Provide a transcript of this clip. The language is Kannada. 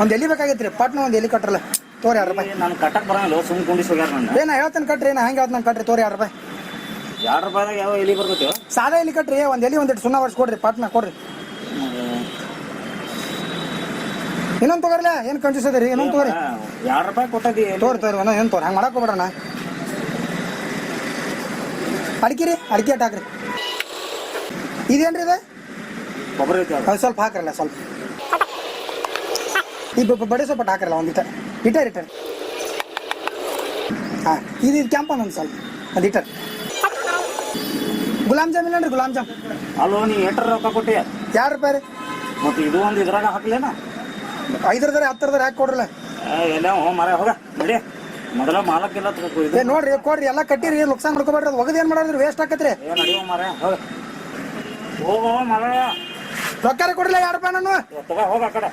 ಒಂದು ಎಲ್ಲಿ ಬೇಕಾಗೈತ್ರಿ ಪಟ್ನ ಒಂದು ಎಲ್ಲಿ ಕಟ್ರಲ್ಲ ತೋರಿ 2 ರೂಪಾಯಿ. ನಾನು ಕಟ್ಟಕ್ ಬರಂಗಿಲ್ಲ ಸುಮ್ ಕುಂಡಿಸ್ ಹೋಗ್ಯಾರ ನನ್ನ. ಏನ ಹೇಳ್ತಾನೆ ಕಟ್ರಿ ನಾ ಹೆಂಗೆ ಹೇಳ್ತಾನೆ ಕಟ್ರಿ ತೋರಿ 2 ರೂಪಾಯಿ. 2 ರೂಪಾಯಿದಾಗ ಯಾವ ಎಲಿ ಬರ್ತೈತಿ? ಸಾದಾ ಎಲ್ಲಿ ಕಟ್ರಿ ಒಂದು ಎಲ್ಲಿ ಒಂದಿಟ್ಟು ಸುಣ್ಣ ವರ್ಷ ಕೊಡ್ರಿ ಪಟ್ನ ಕೊಡ್ರಿ. ಇನ್ನೊಂದು ತಗೋರ್ಲ ಏನು ಕಂಜೂಸ್ ಅದ ರೀ ಇನ್ನೊಂದು ತಗೋರಿ. 2 ರೂಪಾಯಿ ಕೊಟ್ಟದಿ ತೋರಿ ಏನು ತೋರಿ ಹಂಗೆ ಮಾಡಕ್ಕೆ ಹೋಗ್ಬೇಡ್ರಣ್ಣ. ಅಡಿಕೆ ರೀ ಅಡಿಕೆ ಅಟ್ ಹಾಕ್ರಿ. ಇದೇನ್ರಿ ಇದು ಕೊಬ್ಬರಿ ಐತಿ ಅದು ಸ್ವಲ್ಪ ಹಾಕ್ರಲ್ಲ ಸ್ವಲ್ಪ ಈ ಬಡಿ ಸ್ವಲ್ಪ ಹಾಕ್ರಲ್ಲ ಒಂದು ಇಟರ್ ಹಾಂ ಇದು ಕ್ಯಾಂಪನ್ ಒಂದು ಸ್ವಲ್ಪ ಒಂದು ಇಟರ್. ಗುಲಾಬ್ ಜಾಮ್ ಇಲ್ಲ ರೀ ಗುಲಾಬ್ ಜಾಮ್. ಅಲ್ಲೋ ನೀ ಎಟ್ರ ರೊಕ್ಕ ಕೊಟ್ಟಿ? 2 ರೂಪಾಯಿ ರೀ. ಮತ್ತೆ ಇದು ಒಂದು ಇದ್ರಾಗ ಹಾಕ್ಲೇನ? 5 10 ಹಾಕಿ ಕೊಡ್ರಲ್ಲ. ಎಲ್ಲ ಮರ ಹೋಗ ನಡಿ ಮೊದಲ ಮಾಲಕ್ಕೆಲ್ಲ ಏ ನೋಡ್ರಿ ಕೊಡ್ರಿ ಎಲ್ಲ ಕಟ್ಟಿರಿ ನುಕ್ಸಾನ್ ಮಾಡ್ಕೊಬೇಡ್ರಿ. ಅದು ಒಗದು ಏನು ಮಾಡೋದ್ರಿ ವೇಸ್ಟ್ ಆಕತ್ರಿ. ನಡಿಯೋ ಮರ ಹೋಗ ಹೋಗೋ ಮರ ರೊಕ್ಕ ಕೊಡ್ರಲ್ಲ 2 ರೂಪಾಯಿ ನಾನು ತಗೋ ಹೋಗ ಆ ಕಡೆ.